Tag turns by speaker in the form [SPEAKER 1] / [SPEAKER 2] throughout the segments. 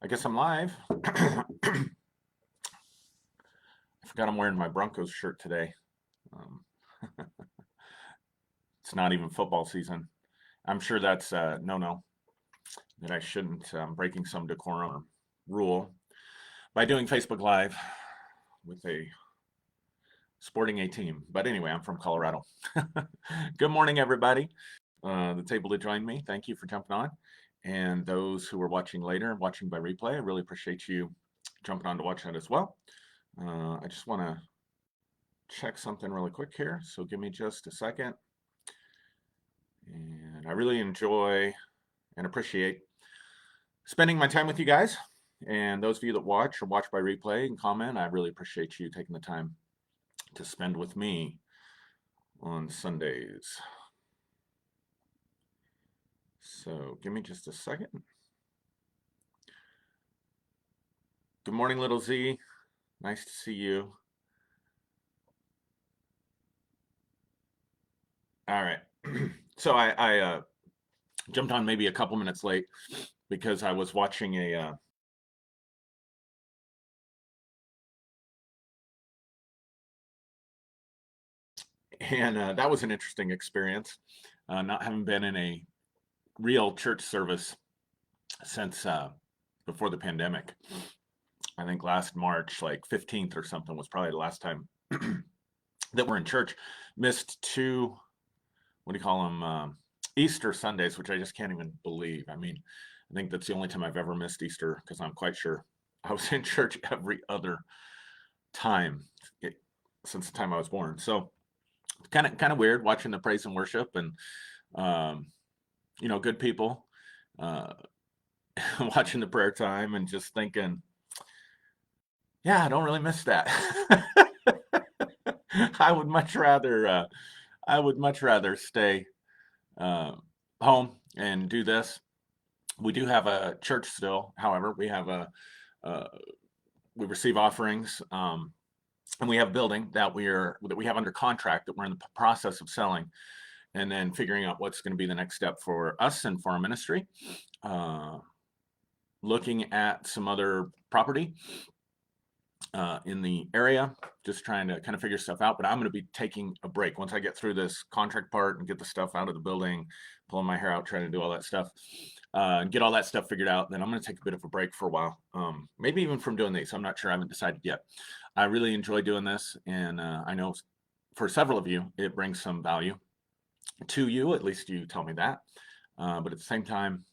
[SPEAKER 1] I guess I'm live. I forgot I'm wearing my Broncos shirt today. Um, it's not even football season. I'm sure that's no, that I shouldn't. Breaking some decorum or rule by doing Facebook Live with a sporting a team. But anyway, I'm from Colorado. Good morning, everybody. That's able to join me. Thank you for jumping on. And those who are watching later, watching by replay, I really appreciate you jumping on to watch that as well. I just want to check something really quick here. So give me just a second. And I really enjoy and appreciate spending my time with you guys. And those of you that watch or watch by replay and comment, I really appreciate you taking the time to spend with me on Sundays. So give me just a second. Good morning, little Z. Nice to see you. All right. So I jumped on maybe a couple minutes late because I was watching a and that was an interesting experience. Not having been in a real church service since before the pandemic. I think last March, like 15th or something, was probably the last time that we're in church. Missed two, what do you call them, Easter Sundays, which I just can't even believe. I mean, I think that's the only time I've ever missed Easter because I'm quite sure I was in church every other time since the time I was born. So kind of weird watching the praise and worship and um, good people uh, watching the prayer time and just thinking, yeah, I don't really miss that. I would much rather stay uh, home and do this. We do have a church still, however, we have uh, we receive offerings, and we have a building that we have under contract that we're in the process of selling, and then figuring out what's going to be the next step for us and for our ministry. Uh, Looking at some other property in the area, just trying to kind of figure stuff out. But I'm going to be taking a break once I get through this contract part and get the stuff out of the building, pulling my hair out, trying to do all that stuff, and get all that stuff figured out. Then I'm going to take a bit of a break for a while, maybe even from doing these. I'm not sure. I haven't decided yet. I really enjoy doing this, and I know for several of you, it brings some value to you. At least you tell me that. But at the same time,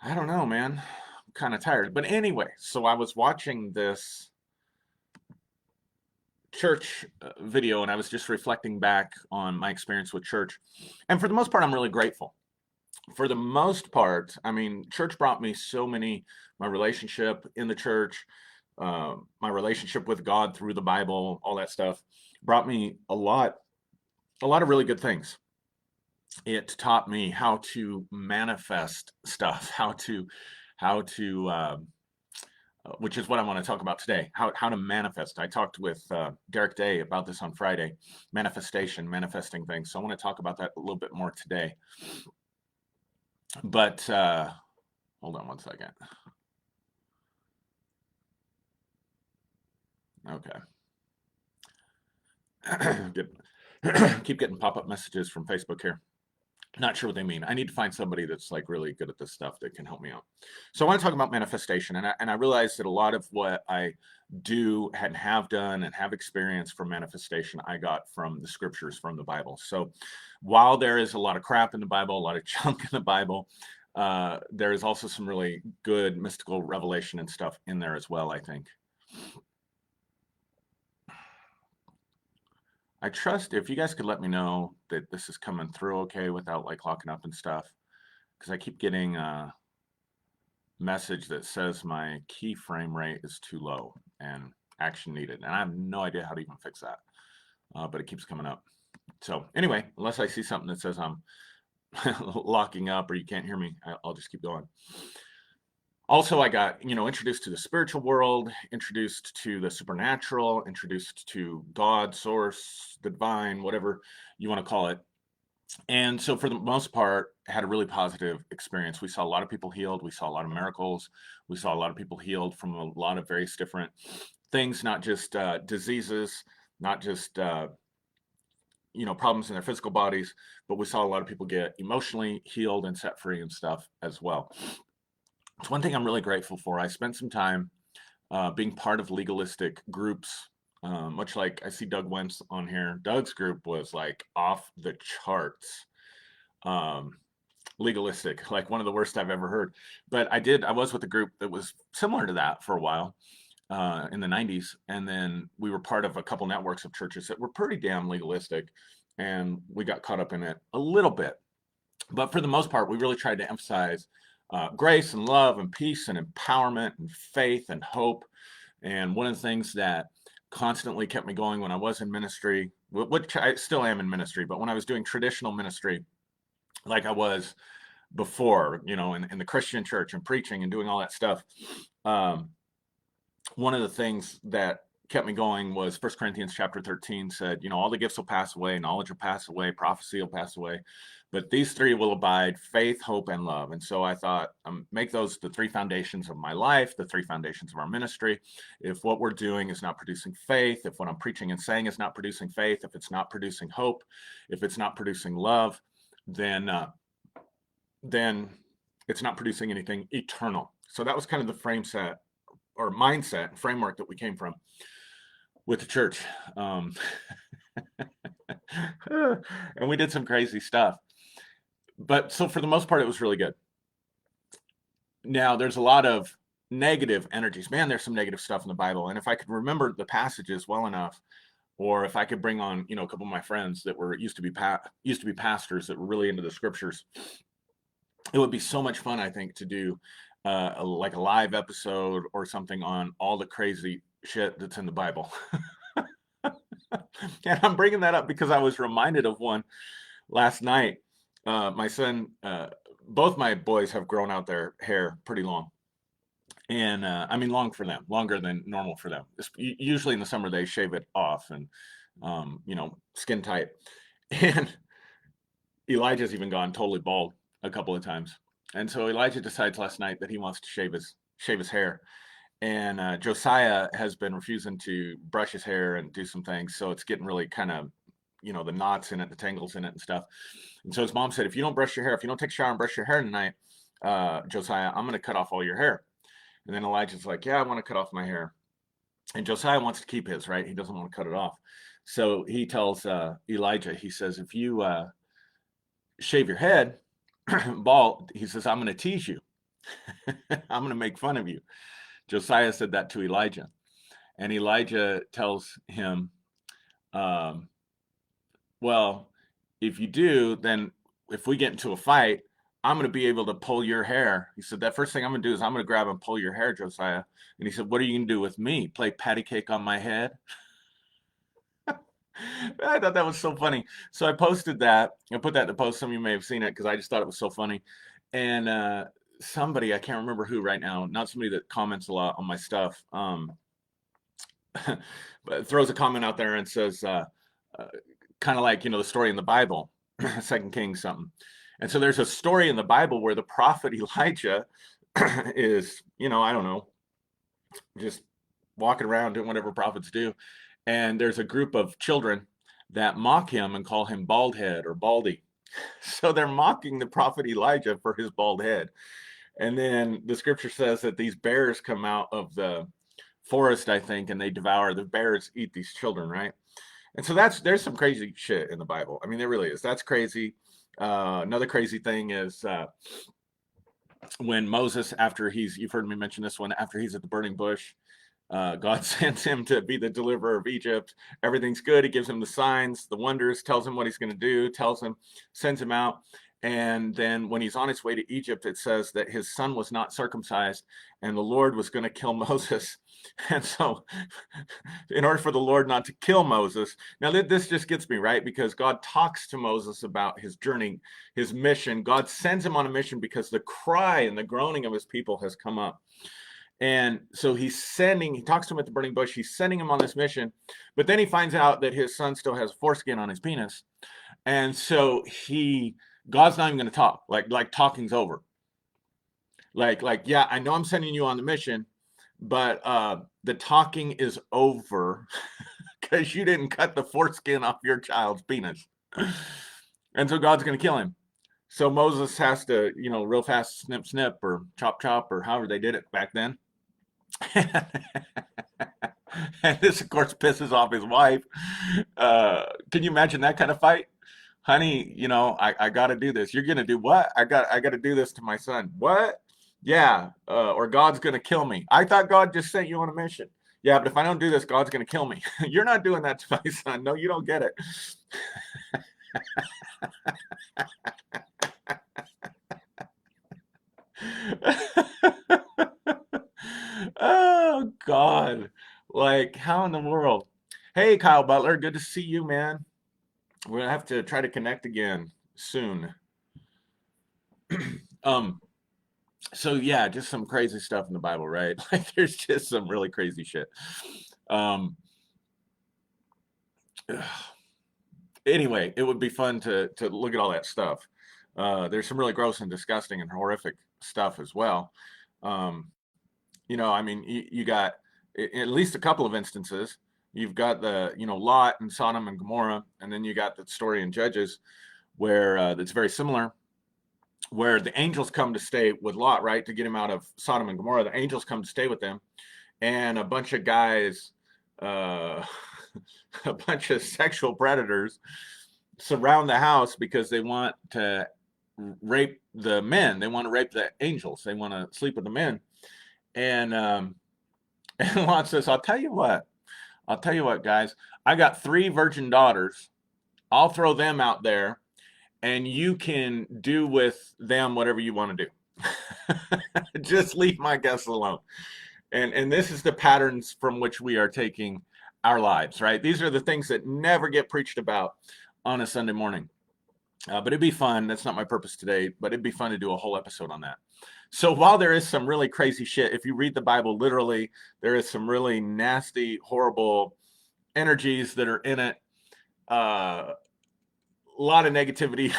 [SPEAKER 1] I don't know, man. I'm kind of tired. But anyway, so I was watching this church video and I was just reflecting back on my experience with church. And for the most part, I'm really grateful. For the most part, I mean, church brought me my relationship in the church, my relationship with God through the Bible, all that stuff brought me a lot of really good things. It taught me how to manifest stuff, how to which is what I want to talk about today, how to manifest. I talked with Derek Day about this on Friday, manifesting things. So I want to talk about that a little bit more today. But hold on one second. Okay. Keep getting pop-up messages from Facebook here. Not sure what they mean. I need to find somebody that's like really good at this stuff that can help me out. So I want to talk about manifestation, and I realized that a lot of what I do and have done and have experienced from manifestation, I got from the scriptures, from the Bible. So while there is a lot of crap in the Bible, a lot of junk in the Bible, there is also some really good mystical revelation and stuff in there as well, I think. I trust if you guys could let me know that this is coming through okay without like locking up and stuff, because I keep getting a message that says my keyframe rate is too low and action needed, and I have no idea how to even fix that, but it keeps coming up. So anyway, unless I see something that says I'm locking up or you can't hear me, I'll just keep going. Also, I got, introduced to the spiritual world, introduced to the supernatural, introduced to God, source, the divine, whatever you want to call it, And so for the most part, had a really positive experience. We saw a lot of people healed. We saw a lot of miracles. We saw a lot of people healed from a lot of various different things, not just diseases, not just problems in their physical bodies, but we saw a lot of people get emotionally healed and set free and stuff as well. It's one thing I'm really grateful for. I spent some time being part of legalistic groups, much like I see Doug Wentz on here. Doug's group was like off the charts, um, legalistic, like one of the worst I've ever heard. But I was with a group that was similar to that for a while in the 90s. And then we were part of a couple networks of churches that were pretty damn legalistic. And we got caught up in it a little bit. But for the most part, we really tried to emphasize grace and love and peace and empowerment and faith and hope. And one of the things that constantly kept me going when I was in ministry, which I still am in ministry, but when I was doing traditional ministry, like I was before, in the Christian church and preaching and doing all that stuff, one of the things that kept me going was 1 Corinthians chapter 13 said, all the gifts will pass away, knowledge will pass away, prophecy will pass away, but these three will abide: faith, hope, and love. And so I thought, make those the three foundations of my life, the three foundations of our ministry. If what we're doing is not producing faith, if what I'm preaching and saying is not producing faith, if it's not producing hope, if it's not producing love, then it's not producing anything eternal. So that was kind of the frame set or mindset and framework that we came from with the church. And we did some crazy stuff. But so for the most part, it was really good. Now, there's a lot of negative energies. Man, there's some negative stuff in the Bible. And if I could remember the passages well enough, or if I could bring on, a couple of my friends that were used to be pastors that were really into the scriptures, it would be so much fun, I think, to do like a live episode or something on all the crazy shit that's in the Bible. And I'm bringing that up because I was reminded of one last night. My son, both my boys have grown out their hair pretty long. And I mean, long for them, longer than normal for them. Usually in the summer, they shave it off and, skin tight. And Elijah's even gone totally bald a couple of times. And so Elijah decides last night that he wants to shave his hair. And Josiah has been refusing to brush his hair and do some things. So it's getting really kind of, the knots in it, the tangles in it and stuff. And so his mom said, if you don't brush your hair, if you don't take a shower and brush your hair tonight, Josiah, I'm going to cut off all your hair. And then Elijah's like, yeah, I want to cut off my hair. And Josiah wants to keep his, right? He doesn't want to cut it off. So he tells Elijah, he says, if you shave your head bald, he says, I'm going to tease you. I'm going to make fun of you. Josiah said that to Elijah. And Elijah tells him, well, if you do, then if we get into a fight, I'm going to be able to pull your hair. He said, that first thing I'm going to do is I'm going to grab and pull your hair, Josiah. And he said, what are you going to do with me? Play patty cake on my head? I thought that was so funny. So I posted that. I put that in the post. Some of you may have seen it because I just thought it was so funny. And somebody, I can't remember who right now, not somebody that comments a lot on my stuff, but throws a comment out there and says, kind of like, the story in the Bible, 2 Kings something. And so there's a story in the Bible where the prophet Elijah is, I don't know, just walking around doing whatever prophets do. And there's a group of children that mock him and call him bald head or baldy. So they're mocking the prophet Elijah for his bald head. And then the scripture says that these bears come out of the forest, I think, and the bears eat these children, right? And so there's some crazy shit in the Bible. I mean, there really is. That's crazy. Another crazy thing is when Moses, you've heard me mention this one, after he's at the burning bush, God sends him to be the deliverer of Egypt. Everything's good. He gives him the signs, the wonders, tells him what he's going to do, sends him out. And then when he's on his way to Egypt, it says that his son was not circumcised and the Lord was going to kill Moses. And so in order for the Lord not to kill Moses, now this just gets me, right? Because God talks to Moses about his journey, his mission. God sends him on a mission because the cry and the groaning of his people has come up. And so he talks to him at the burning bush. He's sending him on this mission, but then he finds out that his son still has foreskin on his penis. And so God's not even going to talk. Like talking's over. Like, yeah, I know I'm sending you on the mission, but the talking is over because you didn't cut the foreskin off your child's penis. And so God's going to kill him. So Moses has to, real fast snip, snip, or chop, chop, or however they did it back then. And this, of course, pisses off his wife. Can you imagine that kind of fight? Honey, I got to do this. You're going to do what? I got to do this to my son. What? Yeah, or God's going to kill me. I thought God just sent you on a mission. Yeah, but if I don't do this, God's going to kill me. You're not doing that to my son. No, you don't get it. Oh God. Like, how in the world? Hey, Kyle Butler, good to see you, man. We're gonna have to try to connect again soon. Um, so yeah, just some crazy stuff in the Bible, right? Like there's just some really crazy shit. Um anyway, it would be fun to look at all that stuff. There's some really gross and disgusting and horrific stuff as well. Um, I mean, you got at least a couple of instances. You've got the, Lot and Sodom and Gomorrah, and then you got the story in Judges where that's very similar, where the angels come to stay with Lot, right, to get him out of Sodom and Gomorrah. The angels come to stay with them, and a bunch of guys, a bunch of sexual predators, surround the house because they want to rape the men. They want to rape the angels. They want to sleep with the men. And and Lot says, I'll tell you what, guys. I got 3 virgin daughters. I'll throw them out there, and you can do with them whatever you want to do. Just leave my guests alone. And this is the patterns from which we are taking our lives, right? These are the things that never get preached about on a Sunday morning. But it'd be fun. That's not my purpose today, but it'd be fun to do a whole episode on that. So while there is some really crazy shit, if you read the Bible literally, there is some really nasty, horrible energies that are in it. A lot of negativity,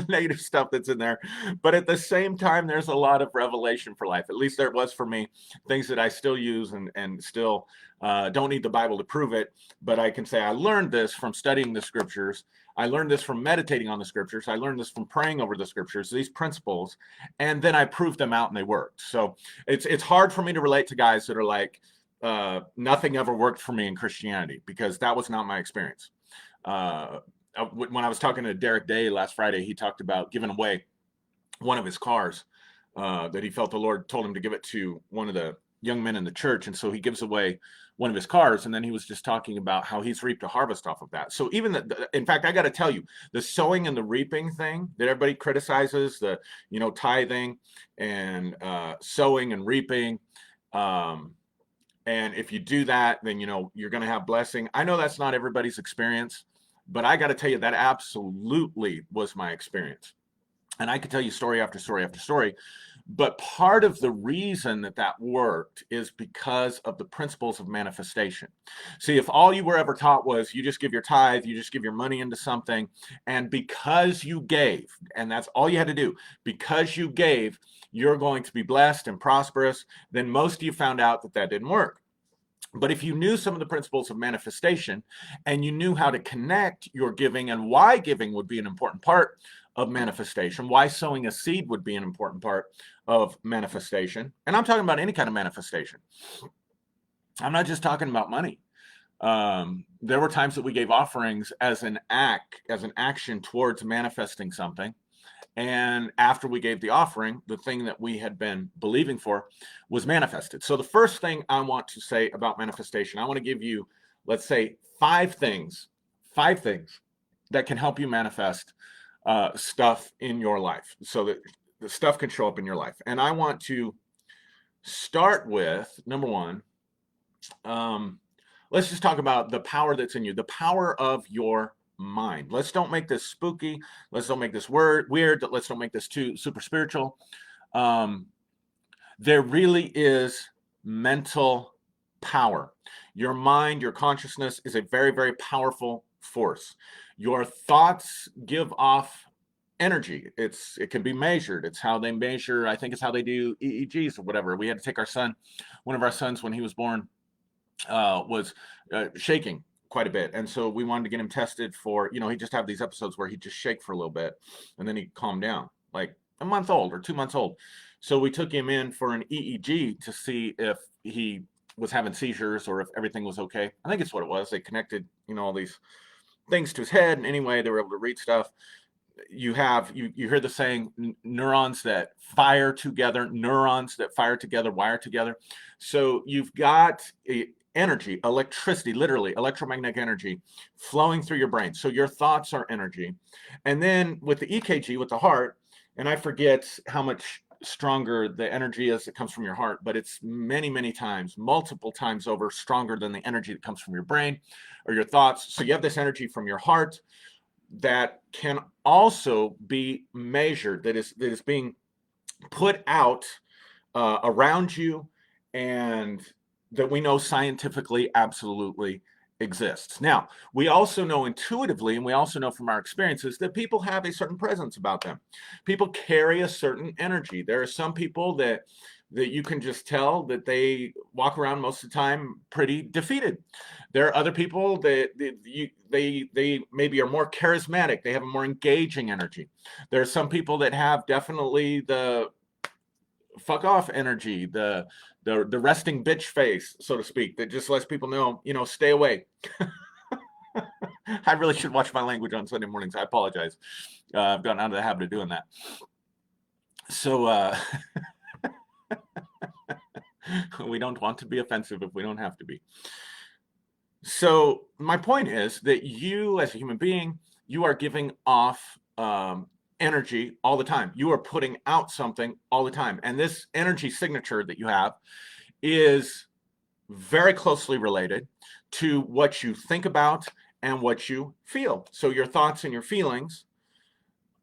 [SPEAKER 1] negative stuff that's in there. But at the same time, there's a lot of revelation for life. At least there was for me, things that I still use and still don't need the Bible to prove it. But I can say I learned this from studying the scriptures. I learned this from meditating on the scriptures. I learned this from praying over the scriptures, these principles, and then I proved them out and they worked. So it's hard for me to relate to guys that are like, nothing ever worked for me in Christianity, because that was not my experience. When I was talking to Derek Day last Friday, he talked about giving away one of his cars that he felt the Lord told him to give it to one of the young men in the church. And so he gives away one of his cars. And then he was just talking about how he's reaped a harvest off of that. So even in fact, I got to tell you, the sowing and the reaping thing that everybody criticizes, the, tithing and sowing and reaping. And if you do that, then, you're going to have blessing. I know that's not everybody's experience, but I got to tell you, that absolutely was my experience. And I could tell you story after story after story. But part of the reason that worked is because of the principles of manifestation. See, if all you were ever taught was you just give your tithe, you just give your money into something, and because you gave, and that's all you had to do, because you gave, you're going to be blessed and prosperous, then most of you found out that didn't work. But if you knew some of the principles of manifestation and you knew how to connect your giving and why giving would be an important part of manifestation, why sowing a seed would be an important part of manifestation, and I'm talking about any kind of manifestation. I'm not just talking about money. There were times that we gave offerings as an action towards manifesting something. And after we gave the offering, the thing that we had been believing for was manifested. So the first thing I want to say about manifestation, I want to give you, let's say, 5 things that can help you manifest stuff in your life so that the stuff can show up in your life. And I want to start with number 1. Let's just talk about the power that's in you, the power of your mind. Let's don't make this spooky. Let's don't make this weird. Let's don't make this too super spiritual. There really is mental power. Your mind, your consciousness is a very, very powerful force. Your thoughts give off energy. It can be measured. It's how they measure. I think it's how they do EEGs or whatever. We had to take one of our sons when he was born, was shaking quite a bit, and so we wanted to get him tested for, he just have these episodes where he'd just shake for a little bit and then he'd calm down, like a month old or 2 months old. So we took him in for an EEG to see if he was having seizures or if everything was okay. I think it's what it was. They connected, all these things to his head, and anyway, they were able to read stuff. You hear the saying, neurons that fire together wire together. So you've got energy, electricity, literally electromagnetic energy flowing through your brain. So your thoughts are energy. And then with the EKG, with the heart, and I forget how much stronger the energy is that comes from your heart, but it's many, many times, multiple times over stronger than the energy that comes from your brain or your thoughts. So you have this energy from your heart that can also be measured, that is being put out around you, and that we know scientifically absolutely exists. Now, we also know intuitively, and we also know from our experiences, that people have a certain presence about them. People carry a certain energy. There are some people that you can just tell that they walk around most of the time pretty defeated. There are other people that they maybe are more charismatic. They have a more engaging energy. There are some people that have definitely the fuck off energy, the resting bitch face, so to speak, that just lets people know, stay away. I really should watch my language on Sunday mornings. I apologize. I've gotten out of the habit of doing that. So we don't want to be offensive if we don't have to be. So my point is that you, as a human being, you are giving off energy all the time. You are putting out something all the time. And this energy signature that you have is very closely related to what you think about and what you feel. So your thoughts and your feelings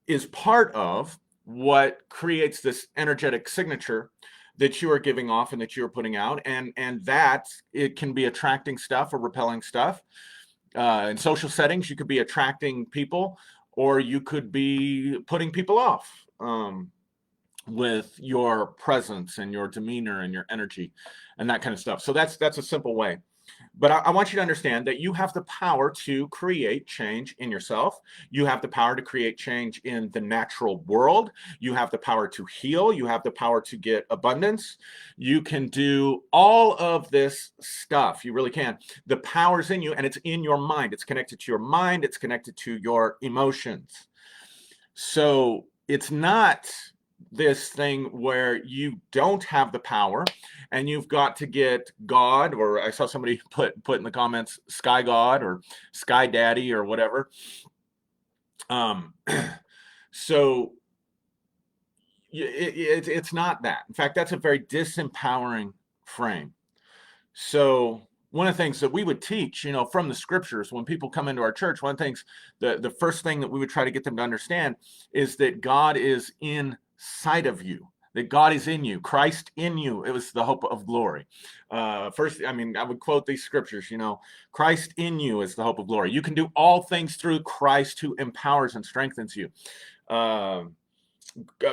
[SPEAKER 1] is part of what creates this energetic signature that you are giving off and that you are putting out, and that it can be attracting stuff or repelling stuff. In social settings, you could be attracting people, or you could be putting people off with your presence and your demeanor and your energy and that kind of stuff. So that's a simple way. But I want you to understand that you have the power to create change in yourself. You have the power to create change in the natural world. You have the power to heal. You have the power to get abundance. You can do all of this stuff. You really can. The power's in you, and it's in your mind. It's connected to your mind. It's connected to your emotions. So it's not this thing where you don't have the power and you've got to get God, or I saw somebody put in the comments, Sky God or Sky Daddy or whatever. So it's not that. In fact, that's a very disempowering frame. So one of the things that we would teach, from the scriptures, when people come into our church, one of the things, the first thing that we would try to get them to understand is that God is inside of you, that God is in you, Christ in you. It was the hope of glory. First, I would quote these scriptures, Christ in you is the hope of glory. You can do all things through Christ who empowers and strengthens you.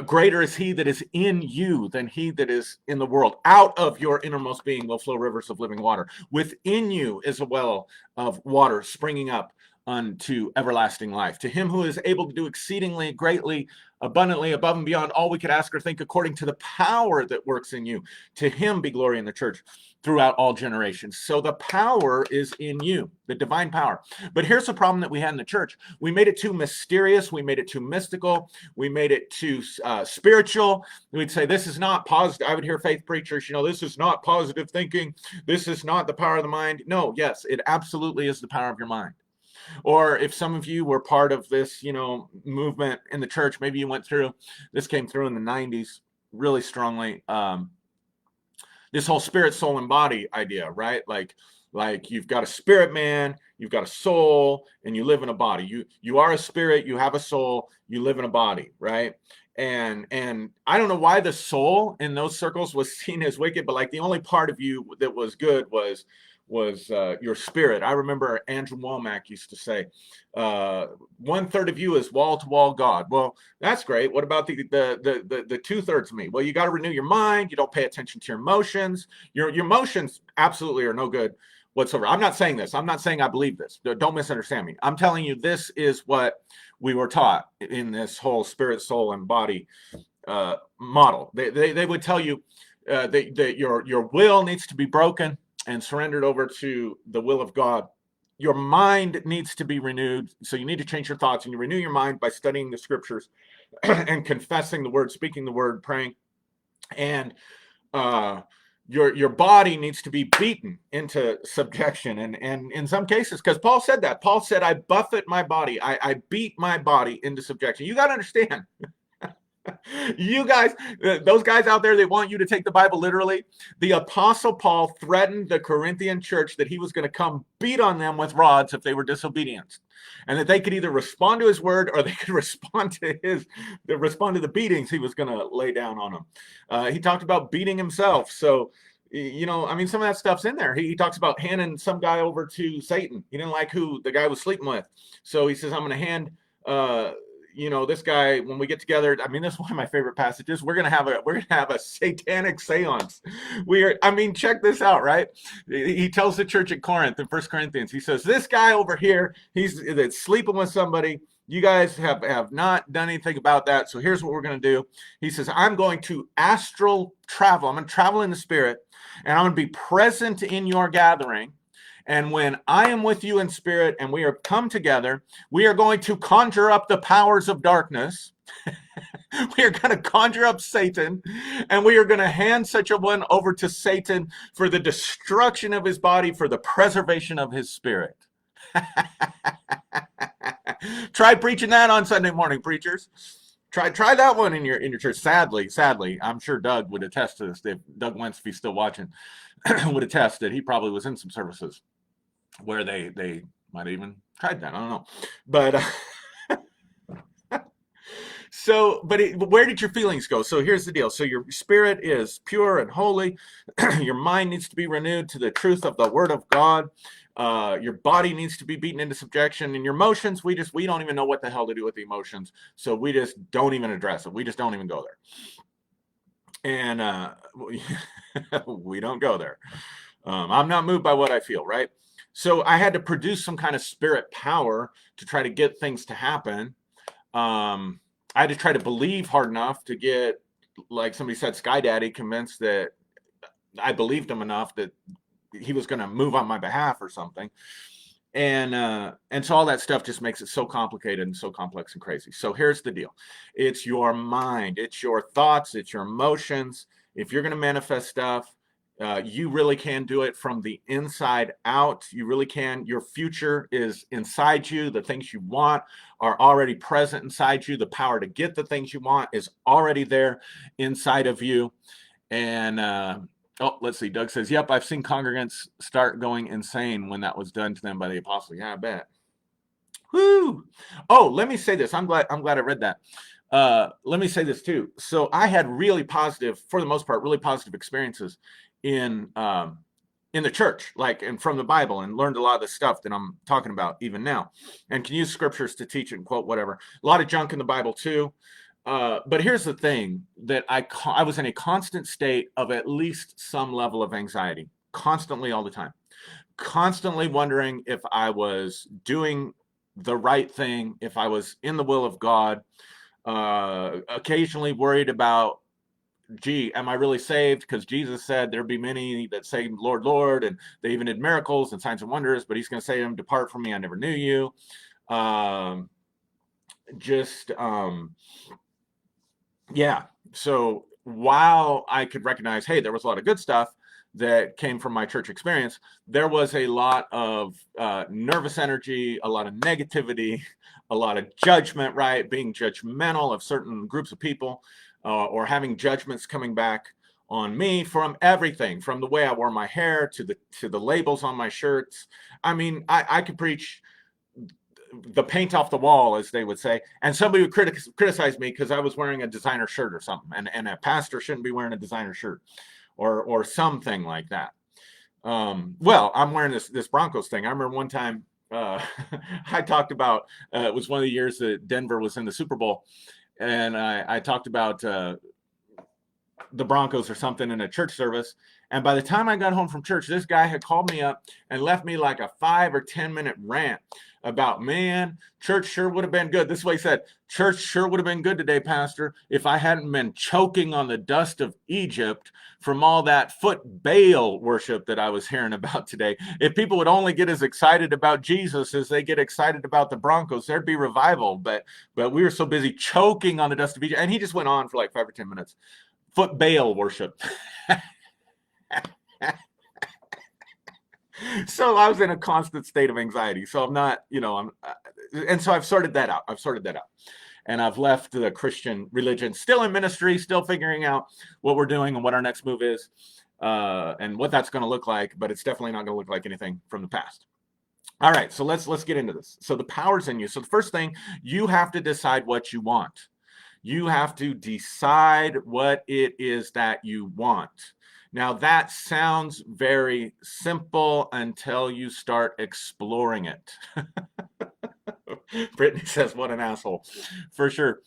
[SPEAKER 1] Greater is he that is in you than he that is in the world. Out of your innermost being will flow rivers of living water. Within you is a well of water springing up unto everlasting life. To him who is able to do exceedingly greatly, abundantly, above and beyond all we could ask or think, according to the power that works in you. To him be glory in the church throughout all generations. So the power is in you, the divine power. But here's the problem that we had in the church. We made it too mysterious. We made it too mystical. We made it too spiritual. We'd say, this is not positive. I would hear faith preachers, this is not positive thinking. This is not the power of the mind. No, yes, it absolutely is the power of your mind. Or if some of you were part of this, movement in the church, maybe you went through, this came through in the 90s really strongly, this whole spirit, soul, and body idea, right? Like you've got a spirit man, you've got a soul, and you live in a body. You are a spirit, you have a soul, you live in a body, right? And I don't know why the soul in those circles was seen as wicked, but like the only part of you that was good was was your spirit. I remember Andrew Womack used to say, 1/3 of you is wall to wall God. Well, that's great. What about the 2/3 of me? Well, you got to renew your mind. You don't pay attention to your emotions. Your emotions absolutely are no good whatsoever. I'm not saying this. I'm not saying I believe this. Don't misunderstand me. I'm telling you this is what we were taught in this whole spirit, soul, and body model. They would tell you that your will needs to be broken and surrendered over to the will of God. Your mind needs to be renewed. So you need to change your thoughts, and you renew your mind by studying the scriptures and confessing the word, speaking the word, praying. And your body needs to be beaten into subjection. And in some cases, because Paul said that, Paul said, I buffet my body, I beat my body into subjection. You got to understand. You guys, those guys out there, they want you to take the Bible literally. The Apostle Paul threatened the Corinthian church that he was going to come beat on them with rods if they were disobedient, and that they could either respond to his word or they could respond to the beatings he was going to lay down on them. He talked about beating himself. So, I mean, some of that stuff's in there. He talks about handing some guy over to Satan. He didn't like who the guy was sleeping with, so he says, I'm going to hand this guy, when we get together. I mean, this is one of my favorite passages. We're gonna have a satanic seance. Check this out, right? He tells the church at Corinth in 1 Corinthians, he says, this guy over here, that's sleeping with somebody. You guys have not done anything about that. So here's what we're going to do. He says, I'm going to astral travel. I'm going to travel in the spirit, and I'm going to be present in your gathering. And when I am with you in spirit and we are come together, we are going to conjure up the powers of darkness. We are going to conjure up Satan, and we are going to hand such a one over to Satan for the destruction of his body, for the preservation of his spirit. Try preaching that on Sunday morning, preachers. Try that one in your church. Sadly, I'm sure Doug would attest to this. If Doug Wentz, if he's still watching, would attest that he probably was in some services where they might have even tried that. I don't know. But but where did your feelings go? So here's the deal. So your spirit is pure and holy. Your mind needs to be renewed to the truth of the word of God. Your body needs to be beaten into subjection, and your emotions, we don't even know what the hell to do with the emotions. So we just don't even address it. We just don't even go there. And we don't go there. I'm not moved by what I feel, right? So I had to produce some kind of spirit power to try to get things to happen. I had to try to believe hard enough to get, like somebody said, Sky Daddy convinced that I believed him enough that he was going to move on my behalf or something. And so all that stuff just makes it so complicated and so complex and crazy. So here's the deal. It's your mind. It's your thoughts. It's your emotions. If you're going to manifest stuff, you really can do it from the inside out. You really can. Your future is inside you. The things you want are already present inside you. The power to get the things you want is already there inside of you. And let's see. Doug says, yep, I've seen congregants start going insane when that was done to them by the apostle. Yeah, I bet. Whoo! Oh, let me say this. I'm glad I read that. Let me say this too. So I had really positive, for the most part, really positive experiences in the church, and from the Bible, and learned a lot of the stuff that I'm talking about even now, and can use scriptures to teach and quote whatever. A lot of junk in the Bible too. But here's the thing, that I was in a constant state of at least some level of anxiety, constantly, all the time, constantly wondering if I was doing the right thing, if I was in the will of God, occasionally worried about, gee, am I really saved? Because Jesus said there'd be many that say, Lord, Lord, and they even did miracles and signs and wonders, but he's going to say to them, depart from me, I never knew you. Yeah. So while I could recognize, hey, there was a lot of good stuff that came from my church experience, there was a lot of nervous energy, a lot of negativity, a lot of judgment, right? Being judgmental of certain groups of people, or having judgments coming back on me from everything, from the way I wore my hair to the labels on my shirts. I mean, I could preach the paint off the wall, as they would say, and somebody would criticize me because I was wearing a designer shirt or something, and a pastor shouldn't be wearing a designer shirt or something like that. Well, I'm wearing this Broncos thing. I remember one time I talked about it was one of the years that Denver was in the Super Bowl, and I talked about the Broncos or something in a church service. And by the time I got home from church, this guy had called me up and left me like a 5 or 10 minute rant about, man, church sure would have been good. This is what he said: church sure would have been good today, Pastor, if I hadn't been choking on the dust of Egypt from all that foot Baal worship that I was hearing about today. If people would only get as excited about Jesus as they get excited about the Broncos, there'd be revival. But we were so busy choking on the dust of Egypt. And he just went on for like 5 or 10 minutes. Foot Baal worship. So I was in a constant state of anxiety. So I'm not, and so I've sorted that out. And I've left the Christian religion, still in ministry, still figuring out what we're doing and what our next move is, and what that's going to look like. But it's definitely not going to look like anything from the past. All right, so let's get into this. So the power's in you. So the first thing, you have to decide what you want. You have to decide what it is that you want. Now, that sounds very simple until you start exploring it. Brittany says, what an asshole. For sure.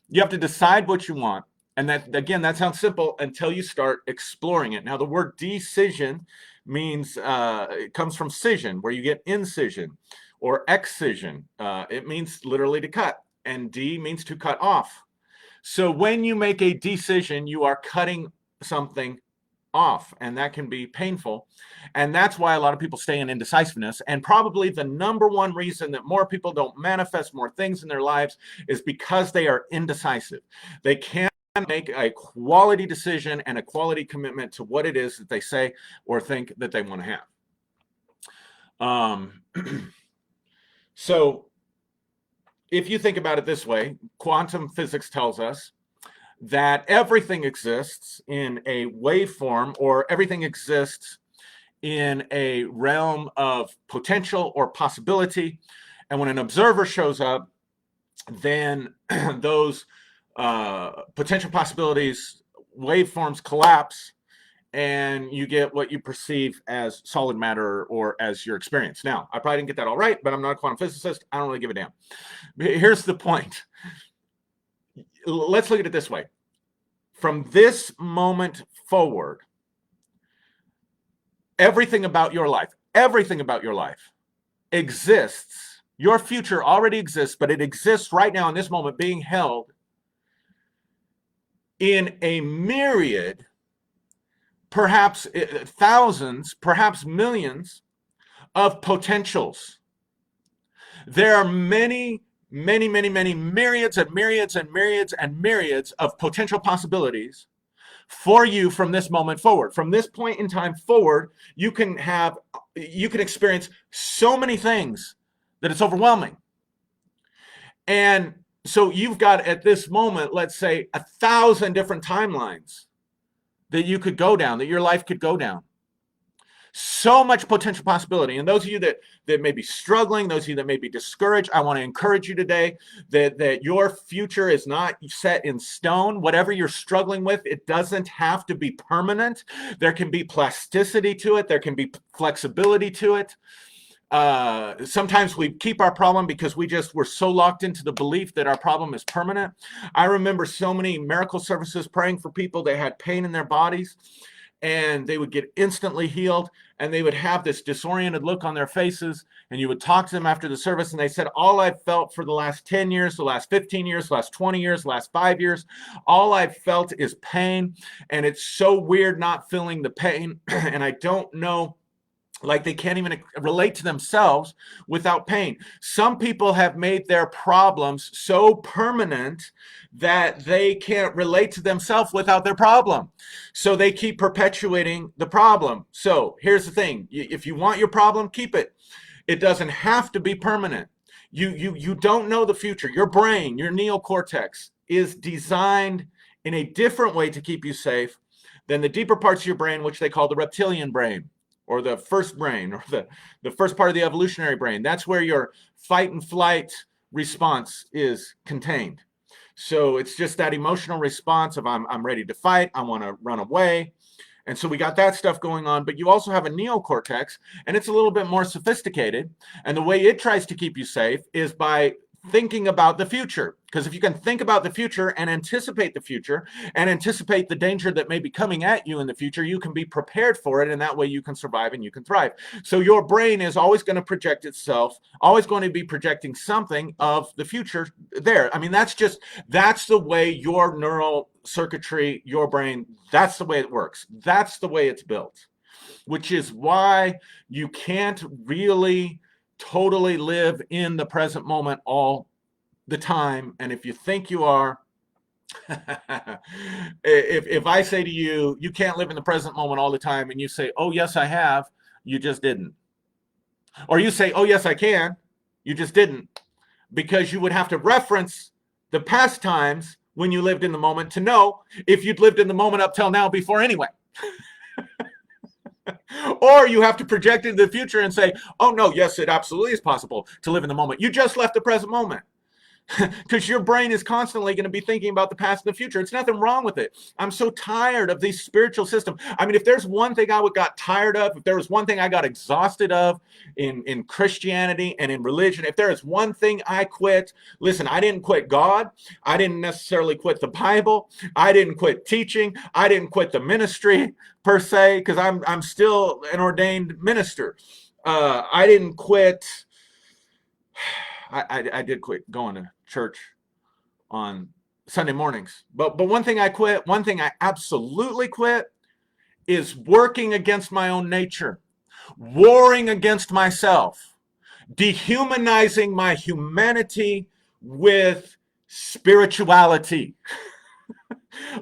[SPEAKER 1] You have to decide what you want. And that, again, that sounds simple until you start exploring it. Now, the word decision means, it comes from scission, where you get incision or excision. It means literally to cut. And D means to cut off. So when you make a decision, you are cutting something off, and that can be painful. And that's why a lot of people stay in indecisiveness. And probably the number one reason that more people don't manifest more things in their lives is because they are indecisive. They can't make a quality decision and a quality commitment to what it is that they say or think that they want to have. So if you think about it this way, quantum physics tells us that everything exists in a waveform, or everything exists in a realm of potential or possibility. And when an observer shows up, then those potential possibilities, waveforms collapse, and you get what you perceive as solid matter or as your experience. Now, I probably didn't get that all right, but I'm not a quantum physicist. I don't really give a damn. Here's the point. Let's look at it this way. From this moment forward, everything about your life exists. Your future already exists, but it exists right now in this moment, being held in a myriad, perhaps thousands, perhaps millions of potentials. There are many myriads and myriads and myriads and myriads of potential possibilities for you from this moment forward. From this point in time forward, you can experience so many things that it's overwhelming. And so you've got, at this moment, let's say 1,000 different timelines that you could go down, that your life could go down. So much potential possibility. And those of you that may be struggling, those of you that may be discouraged, I want to encourage you today that your future is not set in stone. Whatever you're struggling with, it doesn't have to be permanent. There can be plasticity to it. There can be flexibility to it. Sometimes we keep our problem because we're so locked into the belief that our problem is permanent. I remember so many miracle services praying for people that had pain in their bodies, and they would get instantly healed, and they would have this disoriented look on their faces, and you would talk to them after the service, and they said, all I've felt for the last 10 years, the last 15 years, the last 20 years, the last 5 years, all I've felt is pain, and it's so weird not feeling the pain, and I don't know, like they can't even relate to themselves without pain. Some people have made their problems so permanent that they can't relate to themselves without their problem. So they keep perpetuating the problem. So here's the thing. If you want your problem, keep it. It doesn't have to be permanent. You don't know the future. Your brain, your neocortex, is designed in a different way to keep you safe than the deeper parts of your brain, which they call the reptilian brain, or the first brain, or the first part of the evolutionary brain. That's where your fight and flight response is contained. So it's just that emotional response of I'm ready to fight, I want to run away. And so we got that stuff going on, but you also have a neocortex, and it's a little bit more sophisticated. And the way it tries to keep you safe is by thinking about the future. Because if you can think about the future and anticipate the future and anticipate the danger that may be coming at you in the future, you can be prepared for it, and that way you can survive and you can thrive. So your brain is always going to project itself, always going to be projecting something of the future there. I mean, that's the way your neural circuitry, your brain, that's the way it works. That's the way it's built, which is why you can't really totally live in the present moment all the time. And if you think you are, if I say to you, you can't live in the present moment all the time, and you say, oh, yes, I have, you just didn't. Or you say, oh, yes, I can, you just didn't. Because you would have to reference the past times when you lived in the moment to know if you'd lived in the moment up till now before anyway. Or you have to project into the future and say, oh, no, yes, it absolutely is possible to live in the moment. You just left the present moment. Because your brain is constantly going to be thinking about the past and the future. It's nothing wrong with it. I'm so tired of these spiritual systems. I mean, if there's one thing I got tired of, if there was one thing I got exhausted of in Christianity and in religion, if there is one thing I quit, listen, I didn't quit God. I didn't necessarily quit the Bible. I didn't quit teaching. I didn't quit the ministry per se, because I'm still an ordained minister. I didn't quit. I did quit going to church on Sunday mornings. But one thing I quit, one thing I absolutely quit, is working against my own nature, warring against myself, dehumanizing my humanity with spirituality.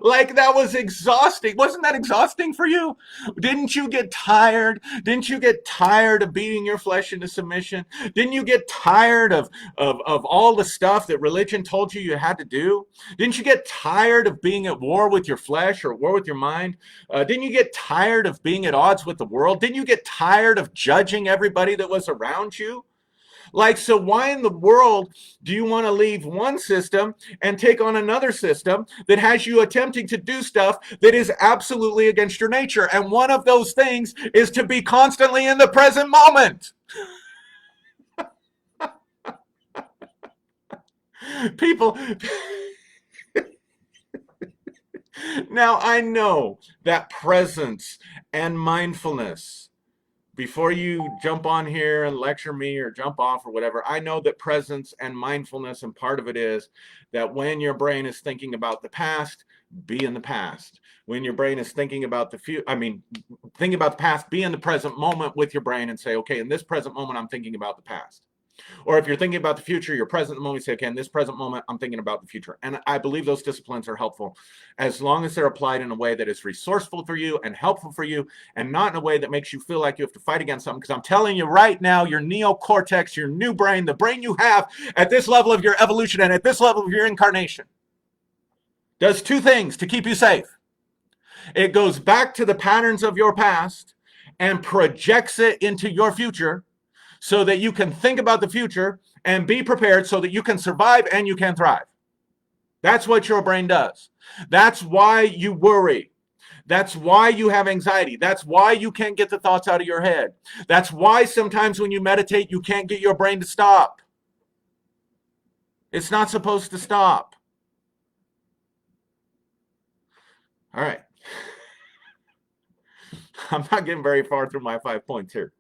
[SPEAKER 1] Like, that was exhausting. Wasn't that exhausting for you? Didn't you get tired? Didn't you get tired of beating your flesh into submission? Didn't you get tired of all the stuff that religion told you had to do? Didn't you get tired of being at war with your flesh or at war with your mind? Didn't you get tired of being at odds with the world? Didn't you get tired of judging everybody that was around you? Like, so why in the world do you want to leave one system and take on another system that has you attempting to do stuff that is absolutely against your nature? And one of those things is to be constantly in the present moment. People, now I know that presence and mindfulness, before you jump on here and lecture me or jump off or whatever, I know that presence and mindfulness, and part of it is that when your brain is thinking about the past, be in the past. When your brain is thinking about the future, thinking about the past, be in the present moment with your brain and say, okay, in this present moment, I'm thinking about the past. Or if you're thinking about the future, your present moment, say, okay, in this present moment, I'm thinking about the future. And I believe those disciplines are helpful as long as they're applied in a way that is resourceful for you and helpful for you, and not in a way that makes you feel like you have to fight against something. Because I'm telling you right now, your neocortex, your new brain, the brain you have at this level of your evolution and at this level of your incarnation, does two things to keep you safe. It goes back to the patterns of your past and projects it into your future, so that you can think about the future and be prepared so that you can survive and you can thrive. That's what your brain does. That's why you worry. That's why you have anxiety. That's why you can't get the thoughts out of your head. That's why sometimes when you meditate, you can't get your brain to stop. It's not supposed to stop. All right. I'm not getting very far through my 5 points here.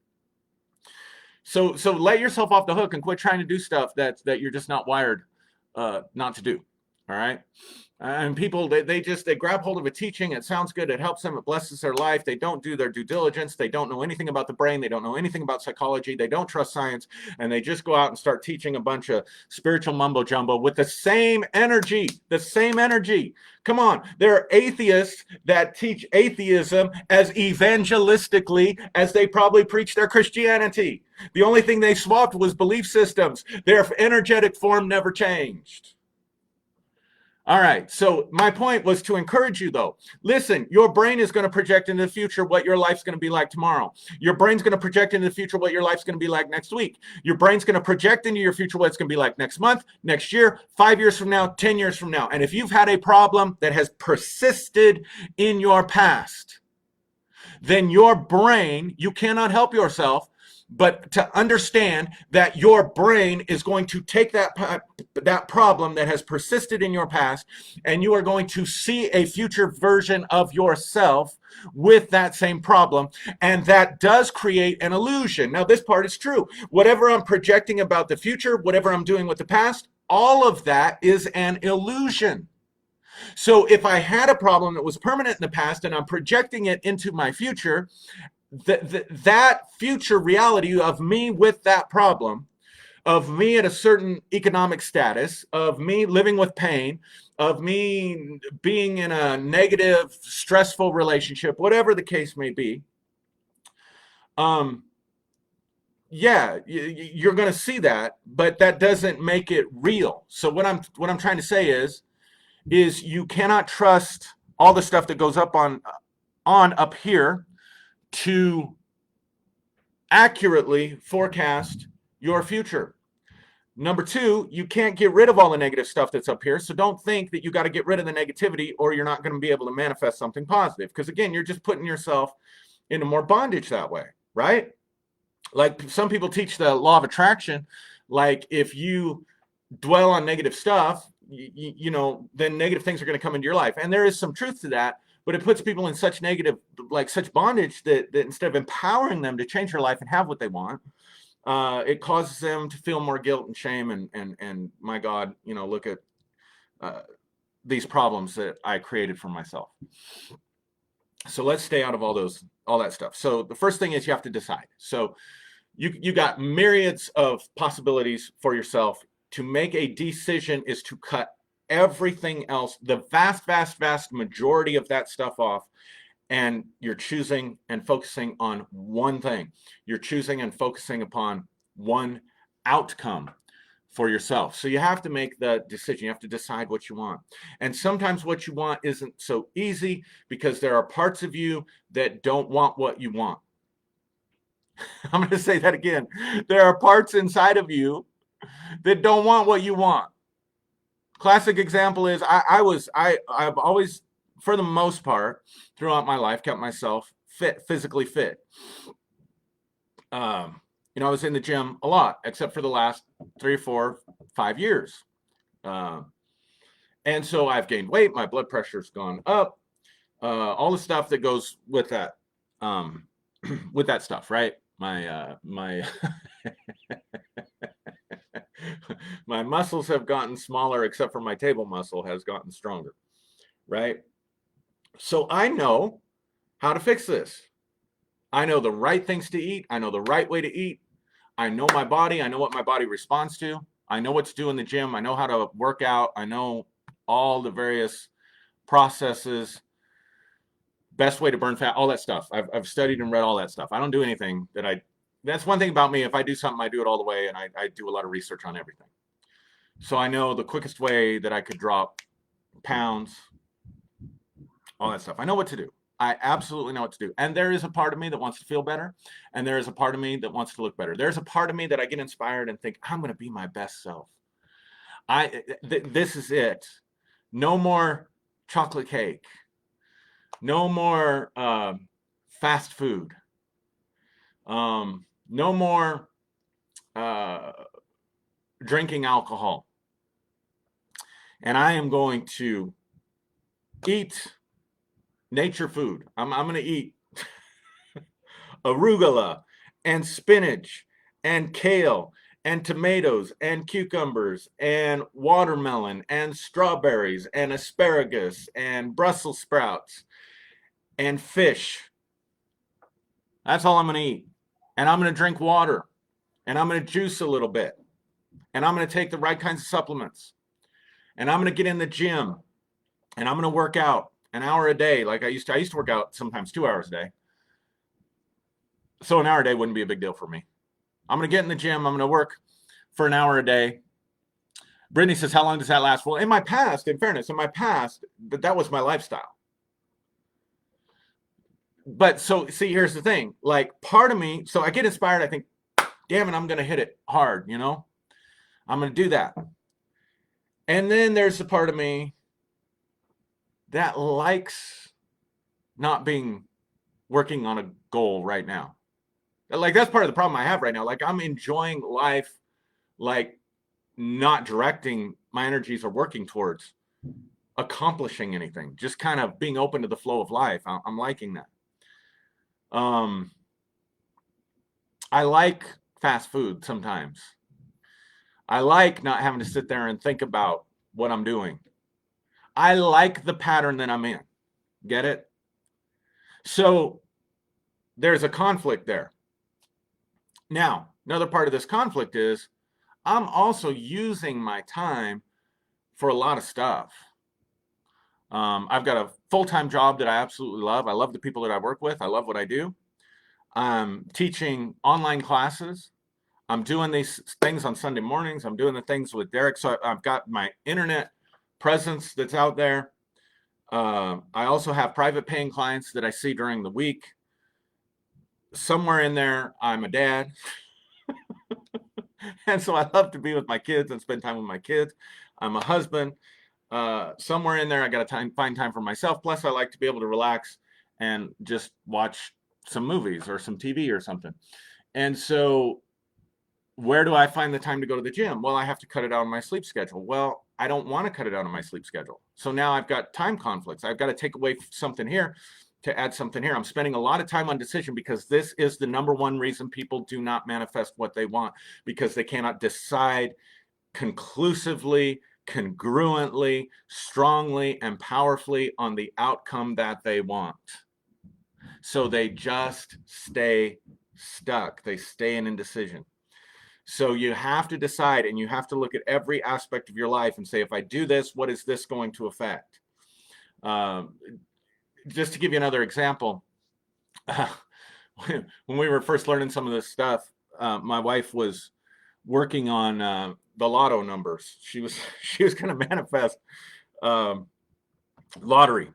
[SPEAKER 1] So let yourself off the hook and quit trying to do stuff that you're just not wired not to do. All right. And people, they grab hold of a teaching. It sounds good. It helps them. It blesses their life. They don't do their due diligence. They don't know anything about the brain. They don't know anything about psychology. They don't trust science. And they just go out and start teaching a bunch of spiritual mumbo jumbo with the same energy. The same energy. Come on. There are atheists that teach atheism as evangelistically as they probably preach their Christianity. The only thing they swapped was belief systems. Their energetic form never changed. All right, so my point was to encourage you, though. Listen, your brain is going to project into the future what your life's going to be like tomorrow. Your brain's going to project into the future what your life's going to be like next week. Your brain's going to project into your future what it's going to be like next month, next year, 5 years from now, 10 years from now. And if you've had a problem that has persisted in your past, then your brain, you cannot help yourself but to understand that your brain is going to take that problem that has persisted in your past, and you are going to see a future version of yourself with that same problem, and that does create an illusion. Now, this part is true. Whatever I'm projecting about the future, whatever I'm doing with the past, all of that is an illusion. So if I had a problem that was permanent in the past and I'm projecting it into my future, that future reality of me with that problem, of me at a certain economic status, of me living with pain, of me being in a negative, stressful relationship, whatever the case may be, yeah, you're going to see that, but that doesn't make it real. So what I'm trying to say is you cannot trust all the stuff that goes up on up here to accurately forecast your future. Number two, you can't get rid of all the negative stuff that's up here. So don't think that you got to get rid of the negativity or you're not going to be able to manifest something positive. Because again, you're just putting yourself into more bondage that way, right? Like some people teach the law of attraction. Like if you dwell on negative stuff, then negative things are going to come into your life. And there is some truth to that. But it puts people in such negative, like such bondage that instead of empowering them to change their life and have what they want, it causes them to feel more guilt and shame and my God, look at these problems that I created for myself. So let's stay out of all that stuff. So the first thing is you have to decide. So you got myriads of possibilities for yourself. To make a decision is to cut everything else, the vast majority of that stuff off, and you're choosing and focusing on one thing. You're choosing and focusing upon one outcome for yourself. So you have to make the decision. You have to decide what you want. And sometimes what you want isn't so easy because there are parts of you that don't want what you want. I'm going to say that again. There are parts inside of you that don't want what you want. Classic example is I've always, for the most part, throughout my life, kept myself physically fit. I was in the gym a lot, except for the last 3 or 4, 5 years. And so I've gained weight. My blood pressure's gone up. All the stuff that goes with that, with that stuff, right? My my muscles have gotten smaller, except for my table muscle has gotten stronger, right? So I know how to fix this. I know the right things to eat. I know the right way to eat. I know my body. I know what my body responds to. I know what to do in the gym. I know how to work out. I know all the various processes, best way to burn fat, all that stuff. I've studied and read all that stuff. I don't do anything that's one thing about me. If I do something, I do it all the way, and I do a lot of research on everything. So I know the quickest way that I could drop pounds, all that stuff. I know what to do. I absolutely know what to do. And there is a part of me that wants to feel better, and there is a part of me that wants to look better. There's a part of me that I get inspired and think, I'm going to be my best self. This is it. No more chocolate cake. No more fast food. No more drinking alcohol. And I am going to eat nature food. I'm going to eat arugula and spinach and kale and tomatoes and cucumbers and watermelon and strawberries and asparagus and Brussels sprouts and fish. That's all I'm going to eat. And I'm going to drink water, and I'm going to juice a little bit, and I'm going to take the right kinds of supplements, and I'm going to get in the gym, and I'm going to work out an hour a day. Like I used to work out sometimes 2 hours a day. So an hour a day wouldn't be a big deal for me. I'm going to get in the gym. I'm going to work for an hour a day. Brittany says, how long does that last? Well, in my past, in fairness, that was my lifestyle. But so, see, here's the thing. Like, part of me, so I get inspired. I think, damn it, I'm going to hit it hard, I'm going to do that. And then there's the part of me that likes not being working on a goal right now. Like that's part of the problem I have right now. Like I'm enjoying life, like not directing my energies or working towards accomplishing anything, just kind of being open to the flow of life. I'm liking that. Um, I like fast food sometimes. I like not having to sit there and think about what I'm doing. I like the pattern that I'm in. Get it? So there's a conflict there. Now, another part of this conflict is I'm also using my time for a lot of stuff. I've got a full-time job that I absolutely love. I love the people that I work with. I love what I do. I'm teaching online classes. I'm doing these things on Sunday mornings. I'm doing the things with Derek. So I've got my internet presence that's out there. I also have private paying clients that I see during the week. Somewhere in there, I'm a dad. And so I love to be with my kids and spend time with my kids. I'm a husband. Somewhere in there, I got to find time for myself. Plus, I like to be able to relax and just watch some movies or some TV or something. And so where do I find the time to go to the gym? Well, I have to cut it out on my sleep schedule. Well, I don't want to cut it out on my sleep schedule. So now I've got time conflicts. I've got to take away something here to add something here. I'm spending a lot of time on decision because this is the number one reason people do not manifest what they want, because they cannot decide conclusively, congruently, strongly, and powerfully on the outcome that they want. So they just stay stuck. They stay in indecision. So you have to decide, and you have to look at every aspect of your life and say, if I do this, what is this going to affect? Just to give you another example, when we were first learning some of this stuff, my wife was working on the lotto numbers. She was going to manifest lottery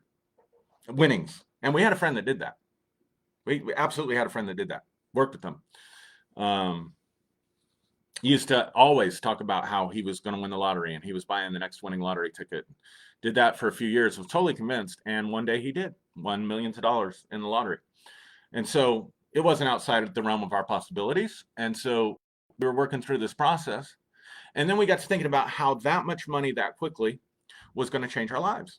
[SPEAKER 1] winnings, and we had a friend that did that. We absolutely had a friend that did that. Worked with them. Used to always talk about how he was going to win the lottery and he was buying the next winning lottery ticket. Did that for a few years, was totally convinced, and one day he did won millions of dollars in the lottery. And so it wasn't outside of the realm of our possibilities. And so we were working through this process. And then we got to thinking about how that much money that quickly was going to change our lives.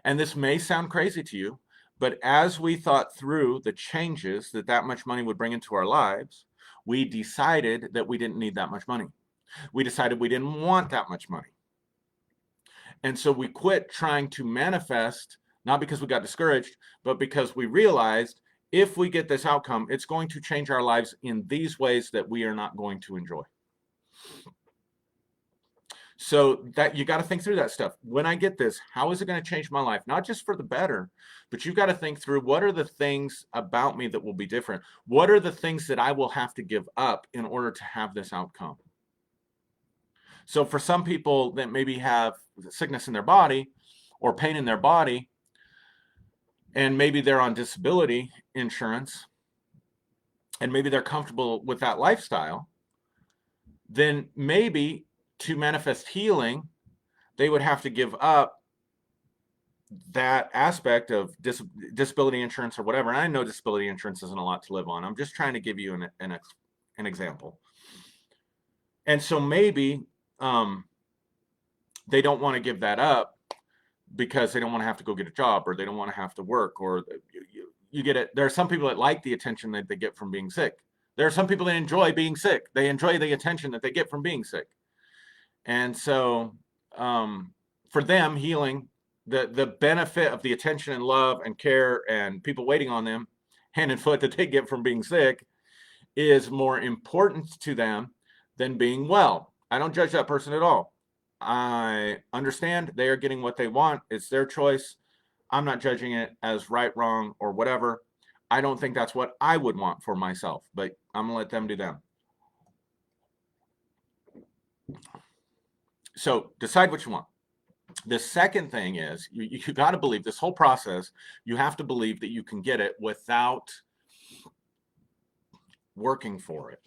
[SPEAKER 1] And this may sound crazy to you, but as we thought through the changes that that much money would bring into our lives, we decided that we didn't need that much money. We decided we didn't want that much money. And so we quit trying to manifest, not because we got discouraged, but because we realized if we get this outcome, it's going to change our lives in these ways that we are not going to enjoy. So that you got to think through that stuff. When I get this, how is it going to change my life? Not just for the better, but you've got to think through, what are the things about me that will be different? What are the things that I will have to give up in order to have this outcome? So for some people that maybe have sickness in their body or pain in their body, and maybe they're on disability insurance, and maybe they're comfortable with that lifestyle, then maybe to manifest healing, they would have to give up that aspect of disability insurance or whatever. And I know disability insurance isn't a lot to live on. I'm just trying to give you an example. And so maybe they don't want to give that up because they don't want to have to go get a job, or they don't want to have to work, or you get it. There are some people that like the attention that they get from being sick. There are some people that enjoy being sick. They enjoy the attention that they get from being sick. And so for them, healing, the benefit of the attention and love and care and people waiting on them hand and foot that they get from being sick is more important to them than being well. I don't judge that person at all. I understand they are getting what they want. It's their choice. I'm not judging it as right, wrong, or whatever. I don't think that's what I would want for myself, but I'm going to let them do them. So decide what you want. The second thing is you got to believe this whole process. You have to believe that you can get it without working for it.